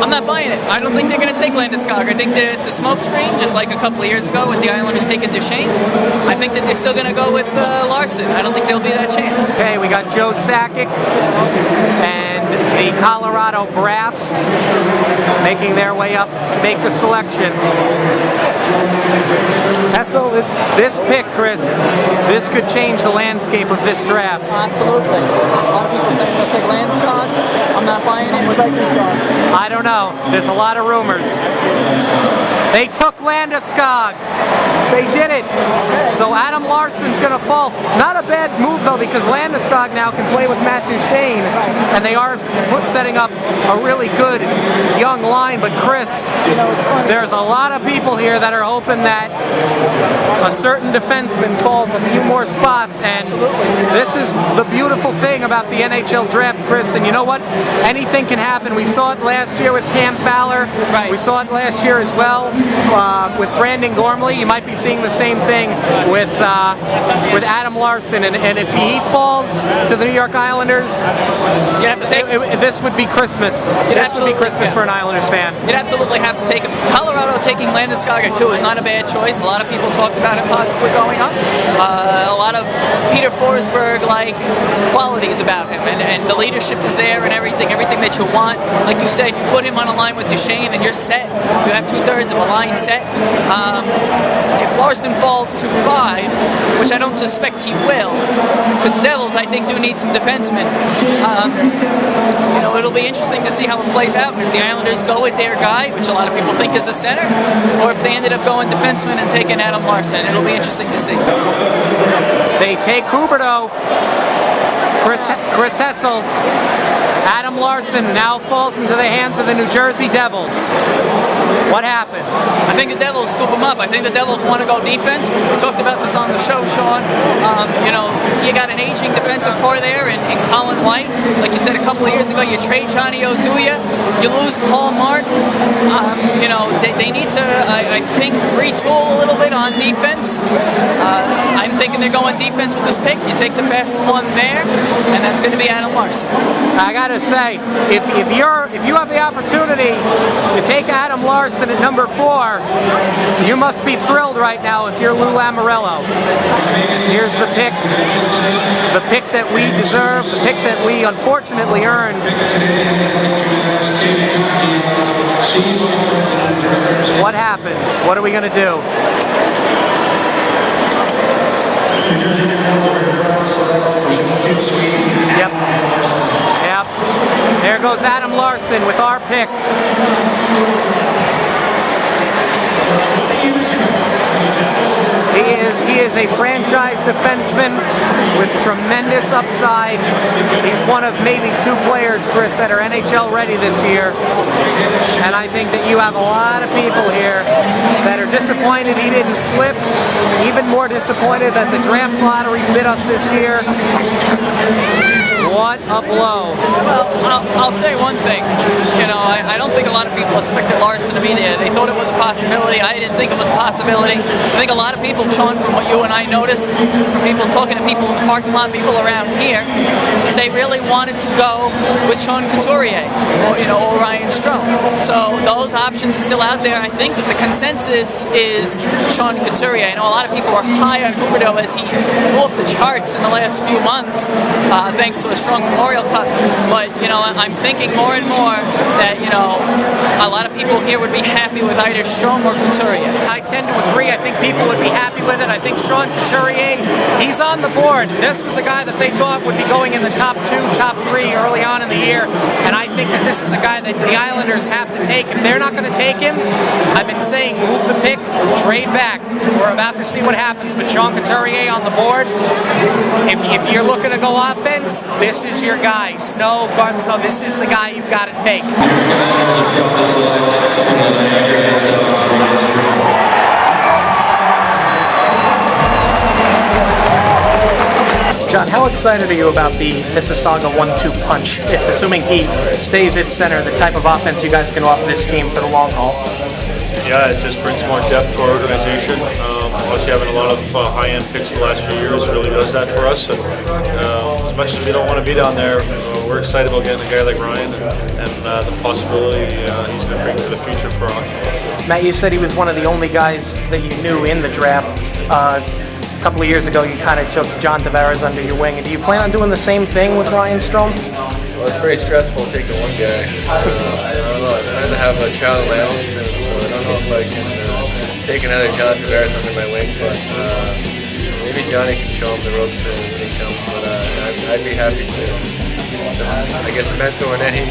I'm not buying it. I don't think they're going to take Landeskog. I think that it's a smokescreen, just like a couple of years ago with the Islanders taking Duchesne. I think that they're still going to go with Larson. I don't think there'll be that chance. Okay, we got Joe Sakic and the Colorado Brass making their way up to make the selection. Hessel, this pick, Chris, this could change the landscape of this draft. Absolutely. A lot of people saying they'll take Landeskog. I'm not buying it. What about you, Sean? I don't know. There's a lot of rumors. They took Landeskog. They did it. So Adam Larson's going to fall. Not a bad move, though, because Landeskog now can play with Matt Duchesne, and they are setting up a really good young line. But Chris, there's a lot of people here that are hoping that a certain defenseman falls a few more spots, and this is the beautiful thing about the NHL draft, Chris. And you know what? Anything can happen. We saw it last year with Cam Fowler. Right. We saw it last year as well with Brandon Gormley. You might be seeing the same thing with Adam Larson. And if he falls to the New York Islanders, you have to take this would be Christmas. This would be Christmas for an Islanders fan. You'd absolutely have to take him. Colorado taking Landeskog too is not a bad choice. A lot of people talked about it possibly going up. A lot of Peter Forsberg-like qualities about him, and the leadership is there and everything that you want. Like you said, you put him on a line with Duchesne and you're set. You have 2/3 of a line set. If Larson falls to 5, which I don't suspect he will, because the Devils, I think, do need some defensemen. It'll be interesting to see how it plays out. If the Islanders go with their guy, which a lot of people think is the center, or if they ended up going defenseman and taking Adam Larson, it'll be interesting to see. They take Huberdeau. Chris Hessel. Adam Larson now falls into the hands of the New Jersey Devils. What happens? I think the Devils scoop him up. I think the Devils want to go defense. We talked about this on the show, Sean. You got an aging defensive core there in Colin White. Like you said a couple of years ago, you trade Johnny Oduya, you lose Paul Martin. They need to, I think, retool a little bit on defense. I'm thinking they're going defense with this pick. You take the best one there, and that's going to be Adam Larson. I gotta say, if you have the opportunity to take Adam Larson at number 4, you must be thrilled right now if you're Lou Lamoriello. Here's the pick that we deserve, the pick that we unfortunately earned. What happens? What are we gonna do? Yep. There goes Adam Larson with our pick. He is a franchise defenseman with tremendous upside. He's one of maybe 2 players, Chris, that are NHL ready this year. And I think that you have a lot of people here that are disappointed he didn't slip, even more disappointed that the draft lottery bit us this year. What a blow. Well, I'll say one thing. I don't think a lot of people expected Larson to be there. They thought it was a possibility. I didn't think it was a possibility. I think a lot of people, Sean, from what you and I noticed, from people talking to people in the parking lot, people around here, is they really wanted to go with Sean Couturier or Ryan Strome. So those options are still out there. I think that the consensus is Sean Couturier. I know a lot of people are high on Huberdeau as he flew up the charts in the last few months, thanks to a strong Memorial Cup. But I'm thinking more and more that a lot of people here would be happy with either Strome or Couturier. I tend to agree. I think people would be happy with it. I think Sean Couturier, he's on the board. This was a guy that they thought would be going in the top 2, top 3 early on in the year, and I think that this is a guy that the Islanders have to take. If they're not going to take him, I've been saying move the pick, trade back. We're about to see what happens, but Sean Couturier on the board. If you're looking to go offense, this is your guy. Snow, Garnsnow, this is the guy you've got to take. John, how excited are you about the Mississauga 1-2 punch, if assuming he stays at center, the type of offense you guys can offer this team for the long haul? Yeah, it just brings more depth to our organization. Obviously having a lot of high-end picks the last few years really does that for us. And as much as we don't want to be down there, we're excited about getting a guy like Ryan and the possibility he's going to bring to the future for hockey. Matt, you said he was one of the only guys that you knew in the draft. A couple of years ago, you kind of took John Tavares under your wing. Do you plan on doing the same thing with Ryan Strome? Well, it's pretty stressful taking one guy. I don't know. I'm trying to have a child of my own soon, so I don't know if I can take another John Tavares under my wing, but maybe Johnny can show him the ropes when he comes. But I'd be happy to I guess, mentor in any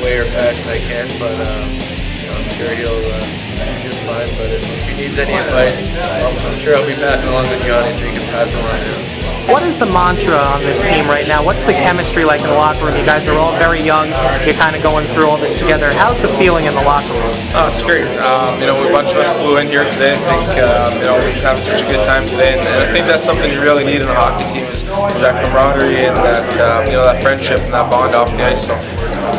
way or fashion I can. But I'm sure he'll do just fine. But if he needs any advice, I'm sure I'll be passing along to Johnny, so he can pass it along to him. What is the mantra on this team right now? What's the chemistry like in the locker room? You guys are all very young. You're kind of going through all this together. How's the feeling in the locker room? Oh, it's great. A bunch of us flew in here today. I think we're having such a good time today, and I think that's something you really need in a hockey team is that camaraderie and that that friendship and that bond off the ice. So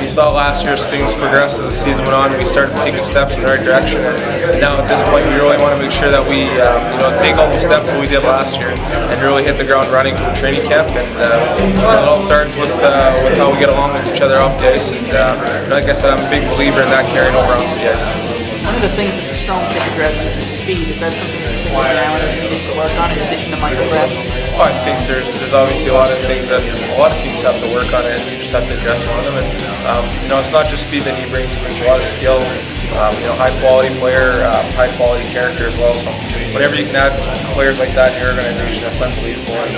we saw last year as things progressed as the season went on. We started taking steps in the right direction, and now at this point, we really want to make sure that we take all the steps that we did last year and really hit the ground running from training camp. And it all starts with how we get along with each other off the ice. And like I said, I'm a big believer in that carrying over onto the ice. One of the things that the Strome pick addresses is speed. Is that something that you think the Islanders needed to work on in addition to Michael Bradshaw? Well, I think there's obviously a lot of things that a lot of teams have to work on, and you just have to address one of them. And it's not just speed that he brings a lot of skill. High quality player, high quality character as well. So whenever you can add players like that in your organization, that's unbelievable. And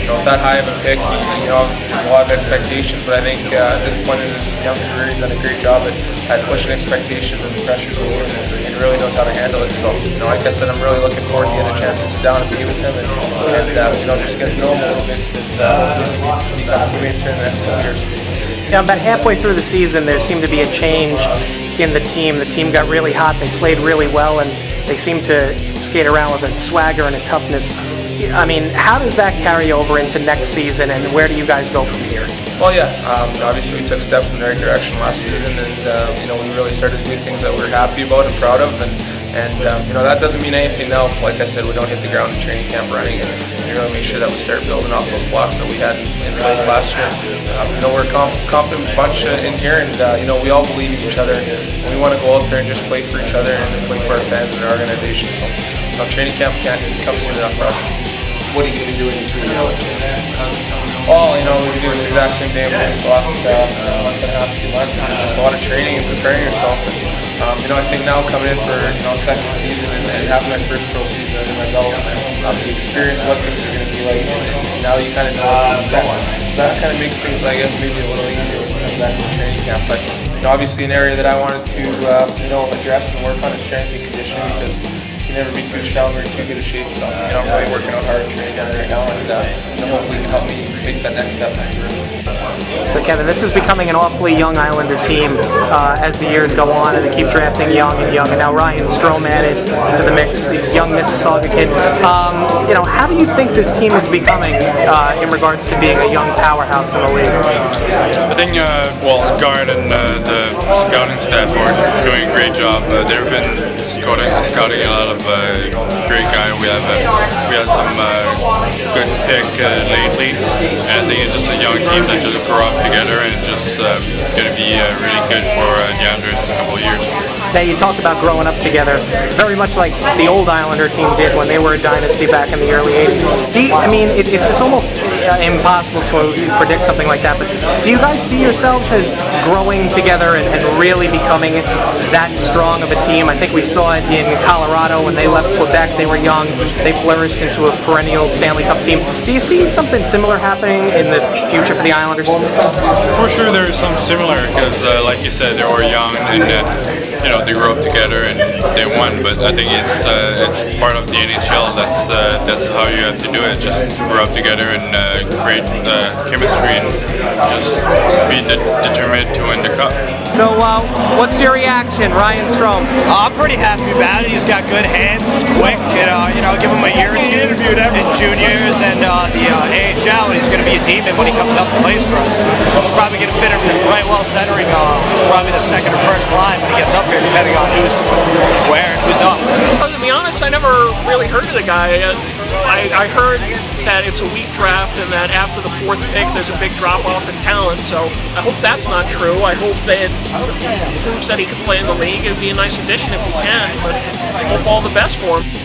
with that high of a pick, there's a lot of expectations. But I think at this point in his young career, he's done a great job at pushing expectations and the pressures away, and really knows how to handle it. So like I said, I'm really looking forward to getting a chance to sit down and be with him and just get to know him a little bit, because hopefully we become teammates here in the next couple years. Yeah, about halfway through the season, there seemed to be a change in the team. The team got really hot. They played really well, and they seemed to skate around with a swagger and a toughness. I mean, how does that carry over into next season, and where do you guys go from here? Well, yeah, obviously we took steps in the right direction last season, and we really started to do things that we're happy about and proud of, and that doesn't mean anything now if, like I said, we don't hit the ground in training camp running, and really make sure that we start building off those blocks that we had in place last year. We're a confident bunch in here, and we all believe in each other, and we want to go out there and just play for each other and play for our fans and our organization. So training camp can't come soon enough for us. What are you going to be doing between now and then? Well, we've been doing the exact same thing for the last month and a half, 2 months. And there's just a lot of training and preparing yourself. And, I think now coming in for second season and having my first pro season under my belt, the experience, what things are going to be like, and now you kind of know what to expect. So that kind of makes things, I guess, maybe a little easier when you come back to training camp. But obviously, an area that I wanted to address and work on is strength and conditioning, because never be too strong or in too good a shape. So I'm really working out hard and training on it right now, and hopefully it can help me make that next step. So Kevin, this is becoming an awfully young Islander team as the years go on, and they keep drafting young, and now Ryan Strome added to the mix, the young Mississauga kid. How do you think this team is becoming in regards to being a young powerhouse in the league? I think Guard and the scouting staff are doing a great job. They've been scouting a lot of great guys. We had some good pick lately, and I think it's just a young team that just grew up together, and it's just going to be really good for the Islanders in a couple of years. Now, you talked about growing up together, very much like the old Islander team did when they were a dynasty back in the early 80s. It's almost impossible to predict something like that, but do you guys see yourselves as growing together and really becoming that strong of a team? I think we saw it in Colorado when they left Quebec. They were young. They flourished into a perennial Stanley Cup team. Do you see something similar happening in the future for the Islanders? For sure, there's some similar, because like you said, they were young, and they grew up together and they won. But I think it's part of the NHL. That's how you have to do it. Just grow up together and create chemistry and just be determined to win the cup. So, what's your reaction, Ryan Strome? I'm pretty happy about it. He's got good hands. He's quick. Give him a year or two in juniors and the AHL, and he's going to be a demon when he comes up and plays for us. He's probably going to fit in right well centering, probably the second or first line when he gets up here, depending on who's where and who's up. To be honest, I never really heard of the guy. I heard that it's a weak draft and that after the 4th pick there's a big drop-off in talent, so I hope that's not true. I hope that he proves that he can play in the league. It'd be a nice addition if he can, but I hope all the best for him.